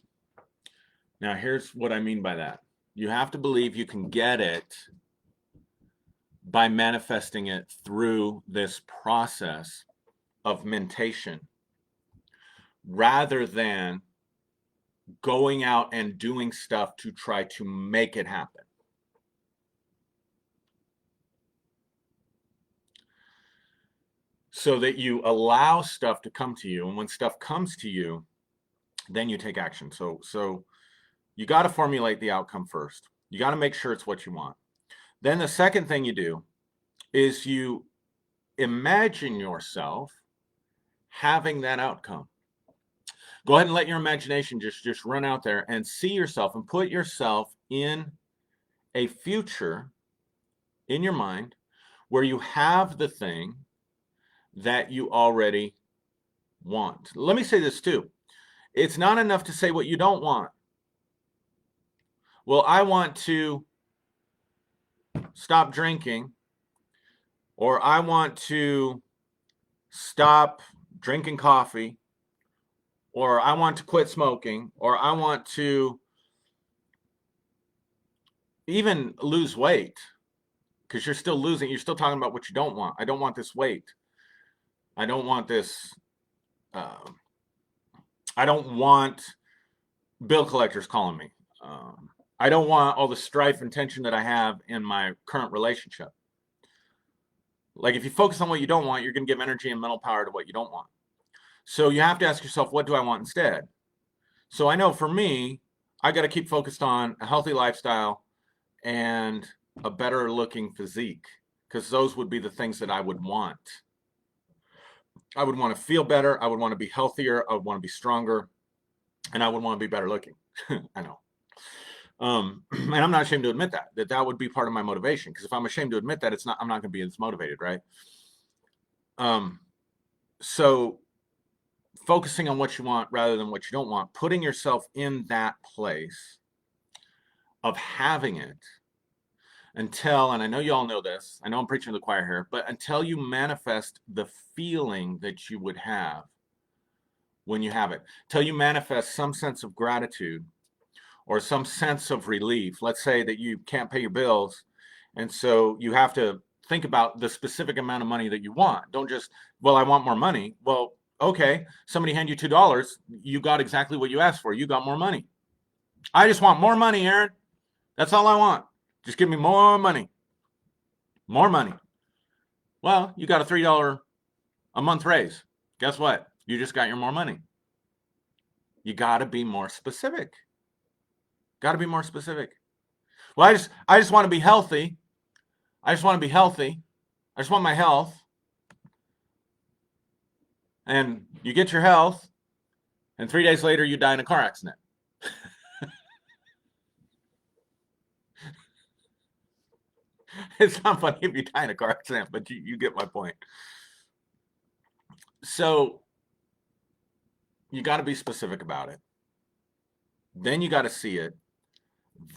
[SPEAKER 1] Now, here's what I mean by that. You have to believe you can get it by manifesting it through this process of mentation rather than going out and doing stuff to try to make it happen. So that you allow stuff to come to you, and when stuff comes to you, then you take action. So you got to formulate the outcome first. You got to make sure it's what you want. Then the second thing you do is you imagine yourself having that outcome. Go ahead and let your imagination just run out there and see yourself and put yourself in a future in your mind where you have the thing that you already want. Let me say this too. It's not enough to say what you don't want. Well, I want to stop drinking, or I want to stop drinking coffee, or I want to quit smoking, or I want to even lose weight, because you're still losing. You're still talking about what you don't want. I don't want this weight. I don't want this. I don't want bill collectors calling me. I don't want all the strife and tension that I have in my current relationship. Like, if you focus on what you don't want, you're going to give energy and mental power to what you don't want. So you have to ask yourself, what do I want instead? So I know for me, I got to keep focused on a healthy lifestyle and a better looking physique, because those would be the things that I would want. I would want to feel better. I would want to be healthier. I would want to be stronger, and I would want to be better looking. I know. And I'm not ashamed to admit that would be part of my motivation, because if I'm ashamed to admit that, I'm not going to be as motivated, right? So focusing on what you want rather than what you don't want, putting yourself in that place of having it until, and I know you all know this, I know I'm preaching to the choir here, but until you manifest the feeling that you would have when you have it, till you manifest some sense of gratitude or some sense of relief. Let's say that you can't pay your bills, and so you have to think about the specific amount of money that you want. Don't just, well, I want more money. Well, okay, somebody hand you $2, you got exactly what you asked for. You got more money. I just want more money, Aaron. That's all I want. Just give me more money. More money. Well, you got a $3 a month raise. Guess what? You just got your more money. You got to be more specific. Got to be more specific. Well, I just want to be healthy. I just want to be healthy. I just want my health. And you get your health, and 3 days later you die in a car accident. It's not funny if you die in a car accident, but you get my point. So you got to be specific about it. Then you got to see it.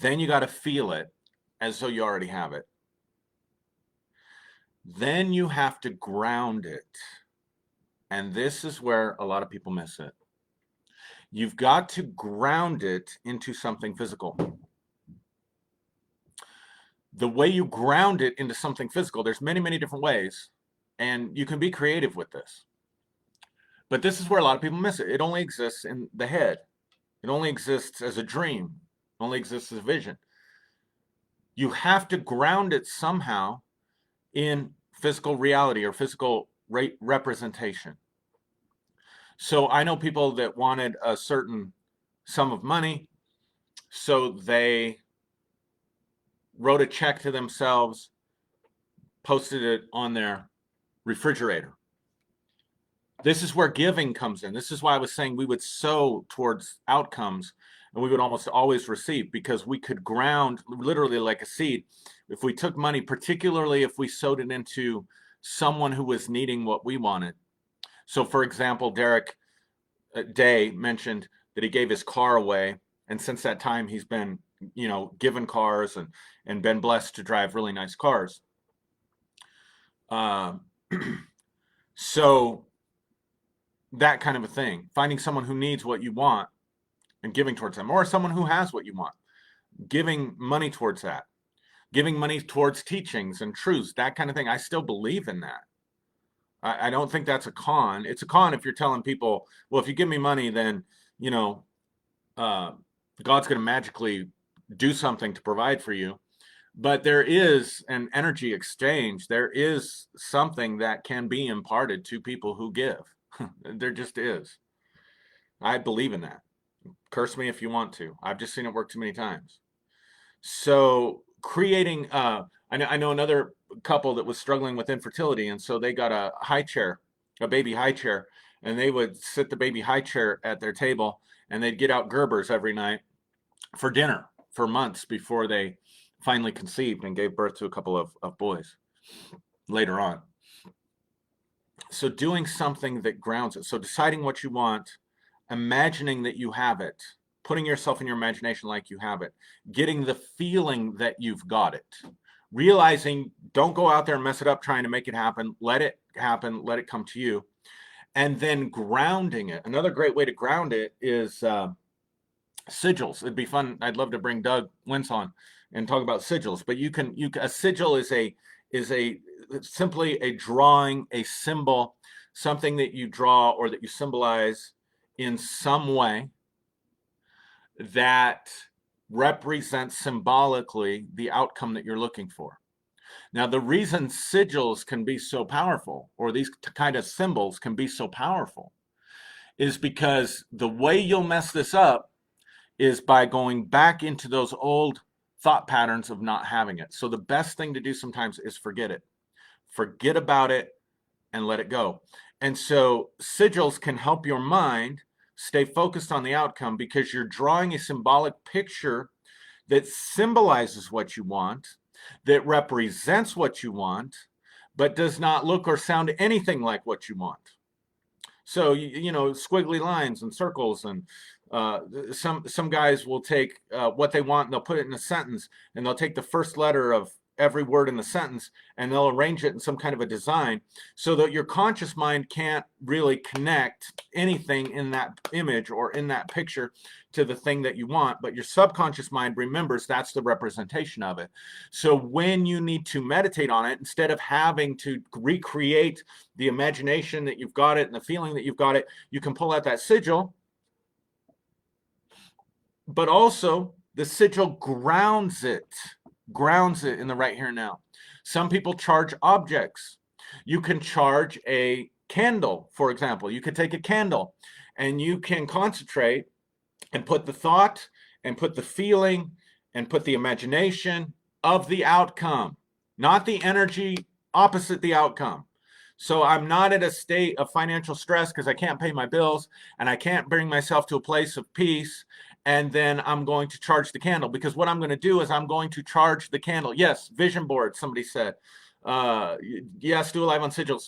[SPEAKER 1] Then you got to feel it as though you already have it. Then you have to ground it. And this is where a lot of people miss it. You've got to ground it into something physical. The way you ground it into something physical, there's many, many different ways, and you can be creative with this. But this is where a lot of people miss it. It only exists in the head. It only exists as a dream. It only exists as a vision. You have to ground it somehow in physical reality or physical representation. So I know people that wanted a certain sum of money, so they wrote a check to themselves, posted it on their refrigerator. This is where giving comes in. This is why I was saying we would sow towards outcomes, and we would almost always receive, because we could ground literally like a seed. If we took money, particularly if we sowed it into someone who was needing what we wanted. So for example, Derek Day mentioned that he gave his car away, and since that time he's been, given cars and been blessed to drive really nice cars. So that kind of a thing, finding someone who needs what you want and giving towards them, or someone who has what you want, giving money towards that, giving money towards teachings and truths, that kind of thing. I still believe in that. I don't think that's a con. It's a con if you're telling people, well, if you give me money, then, you know, uh, God's going to magically do something to provide for you. But there is an energy exchange. There is something that can be imparted to people who give. There just is. I believe in that. Curse me if you want to. I've just seen it work too many times. So creating, I know another couple that was struggling with infertility, and so they got a high chair, a baby high chair, and they would sit the baby high chair at their table, and they'd get out Gerbers every night for dinner for months before they finally conceived and gave birth to a couple of boys later on. So doing something that grounds it. So deciding what you want, imagining that you have it, putting yourself in your imagination like you have it, getting the feeling that you've got it, realizing don't go out there and mess it up trying to make it happen. Let it happen. Let it come to you. And then grounding it. Another great way to ground it is sigils. It'd be fun. I'd love to bring Doug Wentz on and talk about sigils. But a sigil is a simply a drawing, a symbol, something that you draw or that you symbolize in some way that represents symbolically the outcome that you're looking for. Now, the reason sigils can be so powerful, or these kind of symbols can be so powerful, is because the way you'll mess this up is by going back into those old thought patterns of not having it. So the best thing to do sometimes is forget it. Forget about it and let it go. And so sigils can help your mind stay focused on the outcome because you're drawing a symbolic picture that symbolizes what you want, that represents what you want, but does not look or sound anything like what you want. So you know, squiggly lines and circles, and some guys will take what they want and they'll put it in a sentence, and they'll take the first letter of every word in the sentence and they'll arrange it in some kind of a design so that your conscious mind can't really connect anything in that image or in that picture to the thing that you want, but your subconscious mind remembers that's the representation of it. So when you need to meditate on it, instead of having to recreate the imagination that you've got it and the feeling that you've got it, you can pull out that sigil, but also the sigil grounds it in the right here and now. Some people charge objects. You can charge a candle, for example. You could take a candle and you can concentrate and put the thought and put the feeling and put the imagination of the outcome, not the energy opposite the outcome. So I'm not at a state of financial stress because I can't pay my bills and I can't bring myself to a place of peace, and then I'm going to charge the candle, because what I'm going to do is I'm going to charge the candle. Yes, vision board, somebody said. Yes, do a live on sigils.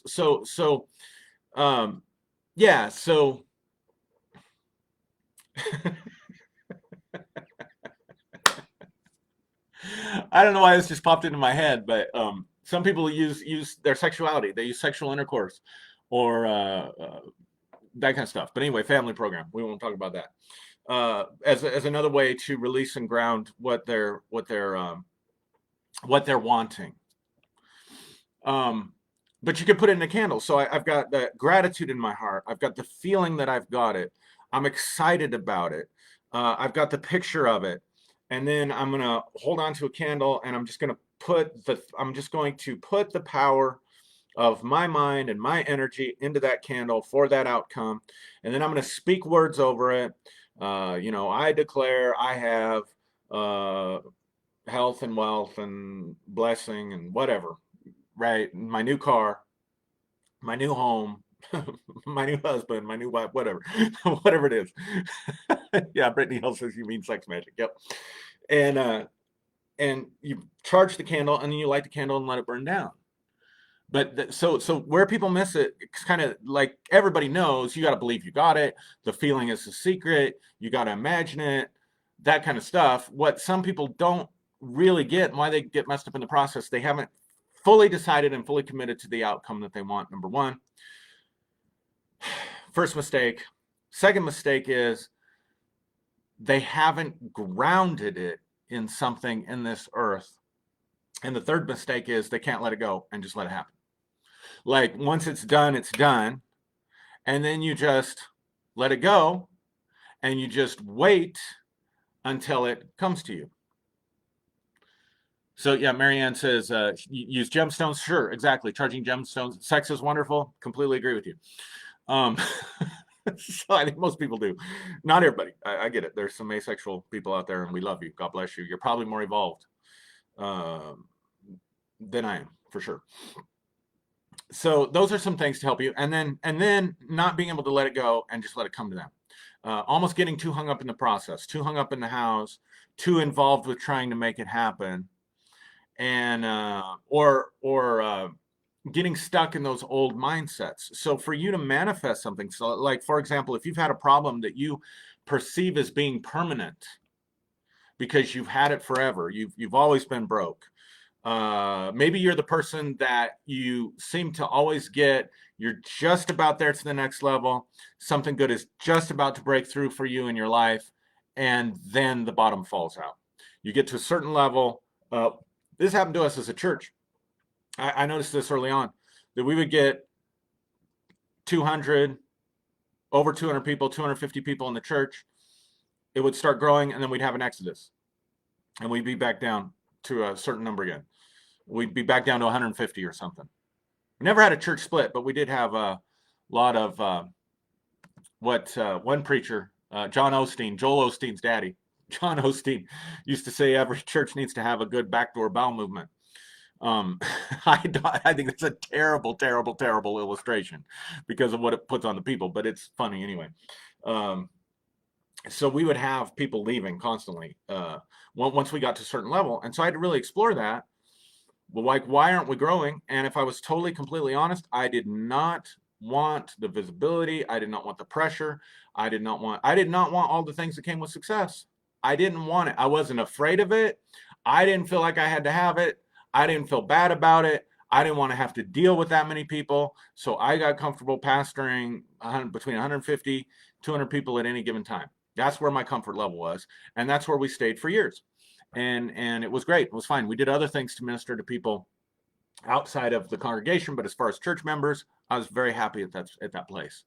[SPEAKER 1] Yeah, so I don't know why this just popped into my head, but some people use their sexuality. They use sexual intercourse or that kind of stuff. But anyway, family program. We won't talk about that. As another way to release and ground what they're wanting. But you can put it in a candle. So I've got the gratitude in my heart. I've got the feeling that I've got it. I'm excited about it. I've got the picture of it. And then I'm going to hold on to a candle and I'm just going to put the power of my mind and my energy into that candle for that outcome. And then I'm going to speak words over it. I declare I have health and wealth and blessing and whatever, right? My new car, my new home, my new husband, my new wife, whatever, whatever it is. Yeah, Brittany Hill says you mean sex magic. Yep. And you charge the candle and then you light the candle and let it burn down. But so where people miss it, it's kind of like everybody knows you got to believe you got it. The feeling is the secret. You got to imagine it, that kind of stuff. What some people don't really get and why they get messed up in the process, they haven't fully decided and fully committed to the outcome that they want. Number one, first mistake. Second mistake is they haven't grounded it in something in this earth. And the third mistake is they can't let it go and just let it happen. Like once it's done, it's done. And then you just let it go and you just wait until it comes to you. So yeah, Marianne says, use gemstones. Sure, exactly. Charging gemstones. Sex is wonderful. Completely agree with you. Um, so I think most people do. Not everybody. I get it. There's some asexual people out there, and we love you. God bless you. You're probably more evolved than I am, for sure. So those are some things to help you, and then not being able to let it go and just let it come to them. Almost getting too hung up in the process, too hung up in the house, too involved with trying to make it happen, and or getting stuck in those old mindsets. So for you to manifest something, so like for example, if you've had a problem that you perceive as being permanent because you've had it forever, you've always been broke. Maybe you're the person that you seem to always get, you're just about there to the next level. Something good is just about to break through for you in your life, and then the bottom falls out. You get to a certain level. This happened to us as a church. I noticed this early on, that we would get 200, over 200 people, 250 people in the church. It would start growing, and then we'd have an exodus, and we'd be back down to a certain number again. We'd be back down to 150 or something. We never had a church split, but we did have a lot of one preacher, John Osteen, Joel Osteen's daddy, John Osteen, used to say every church needs to have a good backdoor bowel movement. I think that's a terrible, terrible, terrible illustration because of what it puts on the people, but it's funny anyway. So we would have people leaving constantly once we got to a certain level. And so I had to really explore that. Well, like, why aren't we growing? And if I was totally, completely honest, I did not want the visibility. I did not want the pressure. I did not want all the things that came with success. I didn't want it. I wasn't afraid of it. I didn't feel like I had to have it. I didn't feel bad about it. I didn't want to have to deal with that many people. So I got comfortable pastoring between 150, 200 people at any given time. That's where my comfort level was. And that's where we stayed for years. And it was great. It was fine. We did other things to minister to people outside of the congregation, but as far as church members, I was very happy at that place.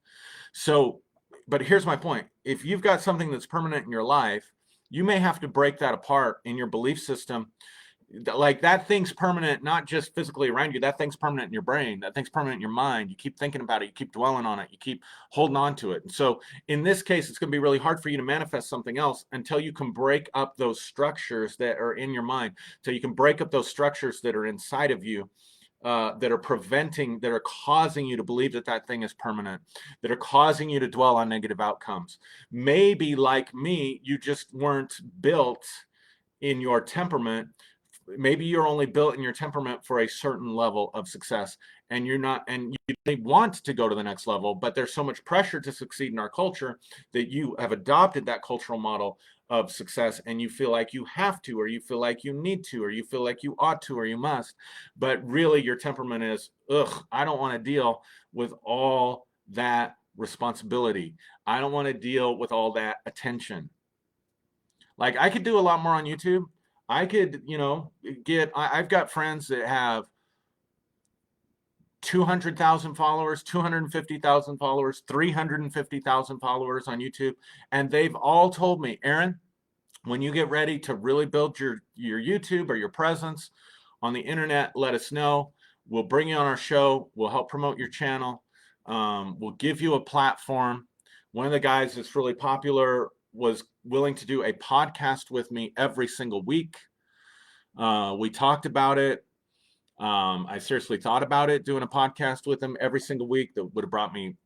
[SPEAKER 1] So, but here's my point. If you've got something that's permanent in your life, you may have to break that apart in your belief system. Like that thing's permanent, not just physically around you. That thing's permanent in your brain. That thing's permanent in your mind. You keep thinking about it. You keep dwelling on it. You keep holding on to it. And so in this case, it's going to be really hard for you to manifest something else until you can break up those structures that are in your mind. So you can break up those structures that are inside of you that are causing you to believe that thing is permanent, that are causing you to dwell on negative outcomes. Maybe like me, you just weren't built in your temperament. Maybe you're only built in your temperament for a certain level of success, and you're not, and you may want to go to the next level, but there's so much pressure to succeed in our culture that you have adopted that cultural model of success, and you feel like you have to, or you feel like you need to, or you feel like you ought to, or you must. But really your temperament is, I don't want to deal with all that responsibility. I don't want to deal with all that attention. Like I could do a lot more on YouTube. I could, I've got friends that have 200,000 followers, 250,000 followers, 350,000 followers on YouTube. And they've all told me, Aaron, when you get ready to really build your YouTube or your presence on the internet, let us know. We'll bring you on our show. We'll help promote your channel. We'll give you a platform. One of the guys that's really popular was willing to do a podcast with me every single week. We talked about it. I seriously thought about it, doing a podcast with him every single week. That would have brought me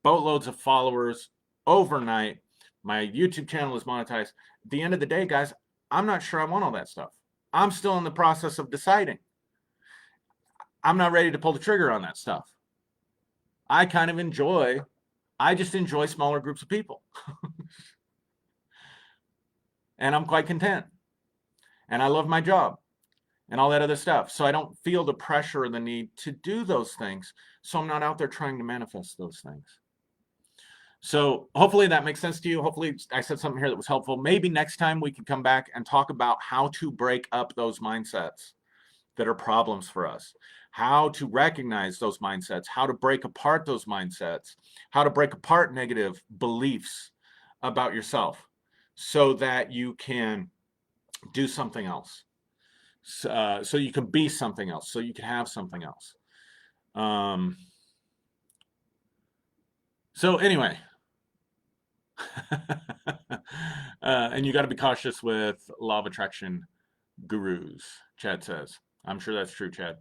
[SPEAKER 1] boatloads of followers overnight. My YouTube channel is monetized. At the end of the day, guys, I'm not sure I want all that stuff. I'm still in the process of deciding. I'm not ready to pull the trigger on that stuff. I just enjoy smaller groups of people. And I'm quite content. And I love my job and all that other stuff. So I don't feel the pressure or the need to do those things. So I'm not out there trying to manifest those things. So hopefully that makes sense to you. Hopefully I said something here that was helpful. Maybe next time we can come back and talk about how to break up those mindsets that are problems for us, how to recognize those mindsets, how to break apart those mindsets, how to break apart negative beliefs about yourself so that you can do something else. So you can be something else, so you can have something else. So anyway, and you got to be cautious with law of attraction gurus, Chad says. I'm sure that's true, Chad.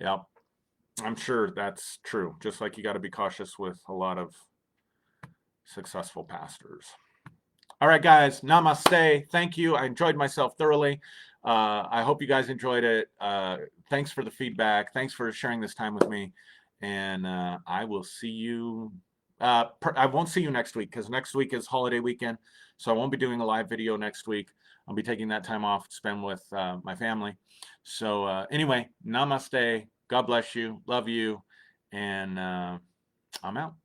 [SPEAKER 1] Yep. I'm sure that's true. Just like you got to be cautious with a lot of successful pastors. All right, guys. Namaste. Thank you. I enjoyed myself thoroughly. I hope you guys enjoyed it. Thanks for the feedback. Thanks for sharing this time with me. And I will see you. I won't see you next week because next week is holiday weekend. So I won't be doing a live video next week. I'll be taking that time off to spend with my family. So anyway, namaste. God bless you. Love you. And I'm out.